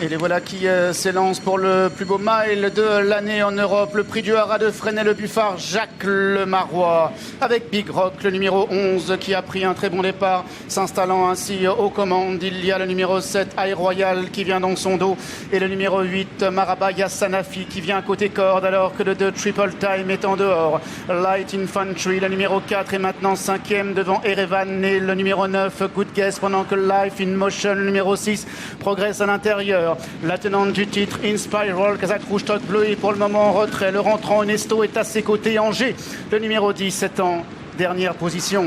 Et les voilà qui s'élancent pour le plus beau mile de l'année en Europe. Le prix du Haras de Fresnay-le-Buffard, Jacques Lemarrois. Avec Big Rock, le numéro 11 qui a pris un très bon départ. S'installant ainsi aux commandes, il y a le numéro 7, High Royal, qui vient dans son dos. Et le numéro 8, Marabaya Sanafi, qui vient côté corde, alors que le 2, Triple Time, est en dehors. Light Infantry, le numéro 4, est maintenant 5e devant Erevan. Et le numéro 9, Good Guess, pendant que Life in Motion, le numéro 6, progresse à l'intérieur. La tenante du titre, Inspiral, Kazakh Rouge Toc Bleu, est pour le moment en retrait. Le rentrant Onesto est à ses côtés. Angers, le numéro 10, est en dernière position.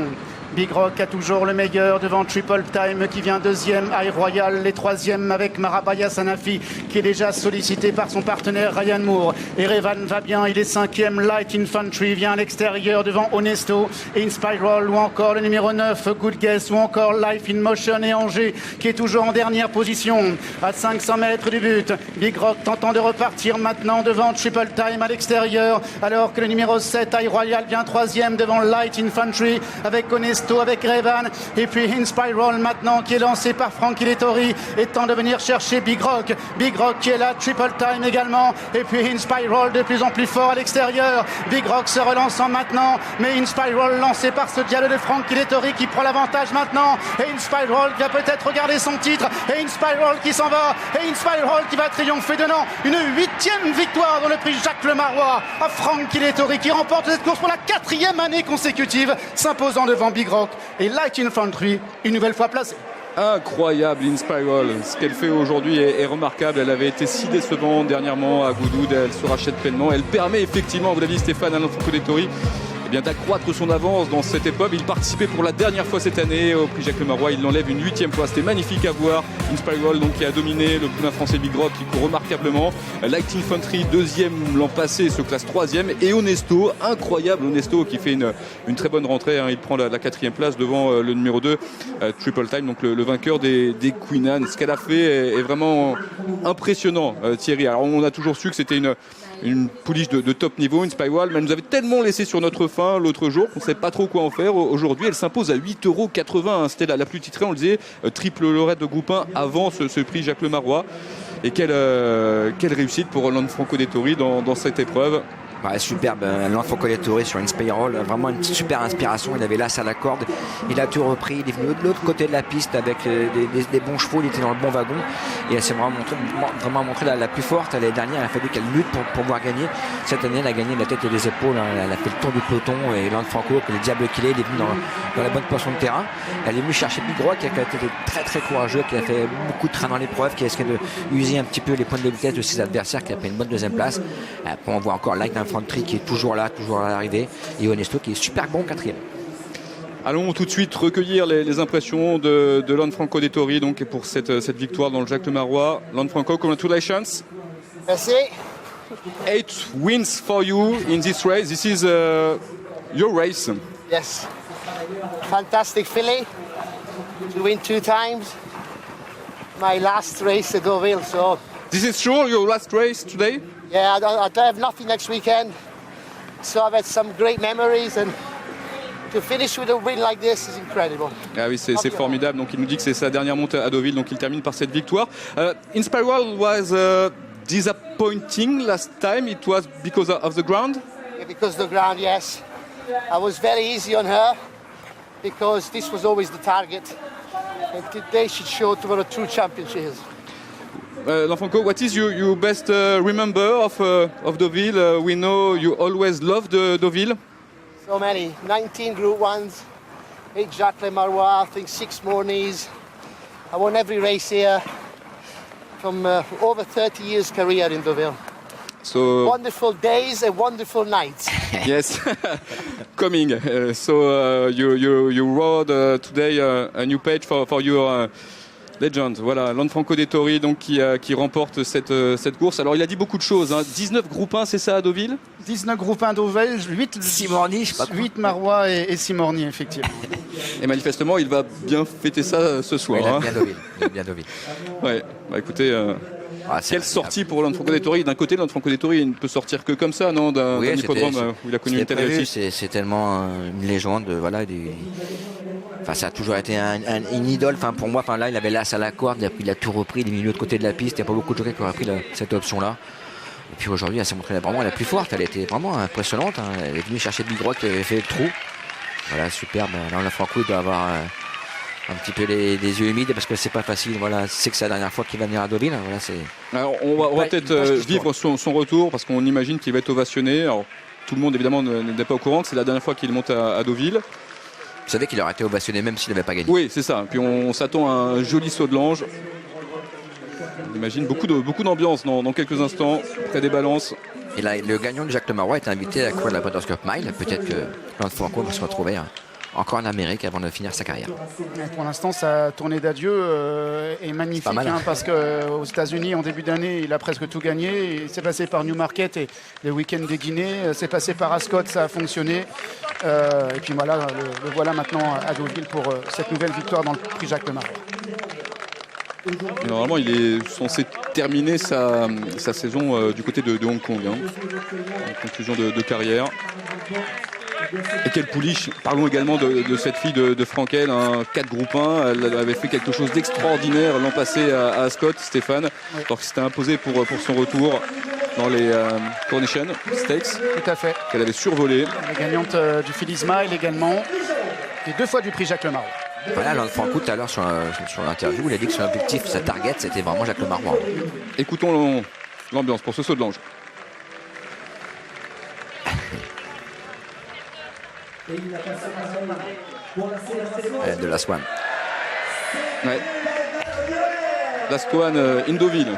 Big Rock a toujours le meilleur devant Triple Time qui vient deuxième, High Royal les troisième avec Marabaya Sanafi qui est déjà sollicité par son partenaire Ryan Moore. Erevan va bien, il est cinquième. Light Infantry vient à l'extérieur devant Honesto, Inspiral ou encore le numéro 9, Good Guess ou encore Life in Motion et Angers qui est toujours en dernière position à 500 mètres du but. Big Rock tentant de repartir maintenant devant Triple Time à l'extérieur alors que le numéro 7, High Royal vient troisième devant Light Infantry avec Honesto, avec Revan et puis Inspiral maintenant qui est lancé par Frankie Lettori et temps de venir chercher Big Rock qui est là, Triple Time également et puis Inspiral de plus en plus fort à l'extérieur. Big Rock se relançant maintenant mais Inspiral lancé par ce diable de Frankie Lettori qui prend l'avantage maintenant et Inspiral qui va peut-être regarder son titre et Inspiral qui s'en va et Inspiral qui va triompher donnant une 8e victoire dans le prix Jacques Lemarrois à Frankie Lettori qui remporte cette course pour la 4e année consécutive, s'imposant devant Big Rock et Light Infantry une nouvelle fois placée. Incroyable Inspiral, ce qu'elle fait aujourd'hui est remarquable. Elle avait été si décevante dernièrement à Goudoud, elle se rachète pleinement, elle permet effectivement, vous l'avez dit Stéphane, à Franco Lettori d'accroître son avance dans cette épreuve. Il participait pour la dernière fois cette année au prix Jacques Lemarrois, il l'enlève une 8e fois, c'était magnifique à voir. Inspiral donc qui a dominé le poulain français Big Rock qui court remarquablement. Light Infantry 2e l'an passé, se classe 3e et Honesto, incroyable Honesto qui fait une très bonne rentrée, hein. Il prend la 4e place devant le numéro 2 Triple Time, donc le vainqueur des Queen Anne. Ce qu'elle a fait est vraiment impressionnant, Thierry. Alors on a toujours su que c'était une pouliche de top niveau, Inspiral, mais elle nous avait tellement laissé sur notre faim l'autre jour qu'on ne sait pas trop quoi en faire. Aujourd'hui, elle s'impose à 8,80 €. C'était la plus titrée, on le disait, triple lorette de groupe 1 avant ce prix Jacques Lemarrois. Et quelle réussite pour Lanfranco Dettori dans cette épreuve. Ouais, superbe, Lanfranco Dettori sur Inspiral, vraiment une super inspiration. Il avait l'as à la corde, il a tout repris, il est venu de l'autre côté de la piste avec des bons chevaux, il était dans le bon wagon et elle s'est vraiment montrée la plus forte. L'année dernière, il a fallu qu'elle lutte pour pouvoir gagner. Cette année, elle a gagné la tête et les épaules, hein. Elle a fait le tour du peloton et Lanfranco, que le diable qu'il est, il est venu dans la bonne portion de terrain. Elle est venue chercher Big Rock qui a été très très courageux, qui a fait beaucoup de train dans l'épreuve, qui a essayé de user un petit peu les points de vitesse de ses adversaires, qui a pris une bonne deuxième place. Après, on voit encore Light Infantry qui est toujours là, toujours à l'arrivée, et Honesto qui est super bon 4e. Allons tout de suite recueillir les impressions de Lanfranco Dettori donc pour cette victoire dans le Jacques Lemarrois. Lanfranco, congratulations. Merci. 8 wins for you in this race. This is your race. Yes. Fantastic filly. To win 2 times. My last race at Deauville, so. This is sure your last race today? Yeah, I have nothing next weekend. So I've had some great memories and to finish with a win like this is incredible. Ah oui, c'est formidable. Donc il nous dit que c'est sa dernière montée à Deauville, donc il termine par cette victoire. Inspiral was disappointing last time. It was because of the ground? Yeah, because of the ground, yes. I was very easy on her because this was always the target. And today she showed what a true champion she is. Lanfranco, what is your best remember of Deauville? We know you always loved Deauville. So many. 19 Group 1s, 8 Jacques Lemarrois, I think 6 Mornies. I won every race here from over 30 years career in Deauville. So wonderful days and wonderful nights. Yes, coming. You wrote today a new page for your legend. Voilà, Lanfranco Dettori donc qui remporte cette course. Alors il a dit beaucoup de choses, hein. 19 groupes 1, c'est ça à Deauville? 19 groupes 1 Deauville, 8 Simorni, je sais pas. 8 Marois et Simorni effectivement. Et manifestement, il va bien fêter ça ce soir. Oui, il a bien Deauville. Ouais, bah écoutez, quelle sortie pour Lanfranco Dettori. D'un côté, Lanfranco Dettori, il ne peut sortir que comme ça, non, d'un hippodrome où il a connu une telle réussite. C'est tellement une légende, voilà. Enfin, ça a toujours été une idole. Enfin, pour moi, enfin, là, il avait l'as à la corde. Il a tout repris, il est mis de l'autre côté de la piste. Il n'y a pas beaucoup de jockeys qui auraient pris cette option-là. Et puis aujourd'hui, elle s'est montrée vraiment la plus forte. Elle était vraiment impressionnante. Hein. Elle est venue chercher Big Rock qui avait fait le trou. Voilà, superbe. Là, la Franco, il doit avoir un petit peu les yeux humides parce que c'est pas facile. Voilà, c'est que c'est la dernière fois qu'il va venir à Deauville. Voilà, alors, on va peut-être vivre son retour parce qu'on imagine qu'il va être ovationné. Alors, tout le monde évidemment n'est pas au courant que c'est la dernière fois qu'il monte à Deauville. Vous savez qu'il aurait été ovationné même s'il n'avait pas gagné. Oui, c'est ça. Puis on s'attend à un joli saut de l'ange. On imagine beaucoup d'ambiance dans quelques instants près des balances. Et là, le gagnant de Jacques Lemarois est invité à courir la Breeders' Cup Mile. Peut-être que Lance Franco va se retrouver encore en Amérique avant de finir sa carrière. Pour l'instant, sa tournée d'adieu est magnifique, mal, hein. Parce qu'aux États-Unis, en début d'année, il a presque tout gagné. Il s'est passé par Newmarket et les week-ends des Guinées. C'est passé par Ascot, ça a fonctionné. Et puis voilà, le voilà maintenant à Deauville pour cette nouvelle victoire dans le prix Jacques Lemarois. Et normalement, il est censé terminer sa saison du côté de Hong Kong, hein, en conclusion de carrière. Et quelle pouliche. Parlons également de cette fille de Frankel, 4 groupes 1. Elle avait fait quelque chose d'extraordinaire l'an passé à Ascot, Stéphane, oui. Alors qu'il s'était imposé pour son retour dans les Coronation Stakes. Tout à fait. Qu'elle avait survolé. La gagnante du Philly Mile également. Et 2 fois du prix Jacques Lemarois. Voilà, Lance Franco tout à l'heure sur l'interview, il a dit que son objectif, sa target, c'était vraiment Jacques Lemarois. Écoutons l'ambiance pour ce saut de l'ange. De la Swan. Ouais. La Swan in Deauville.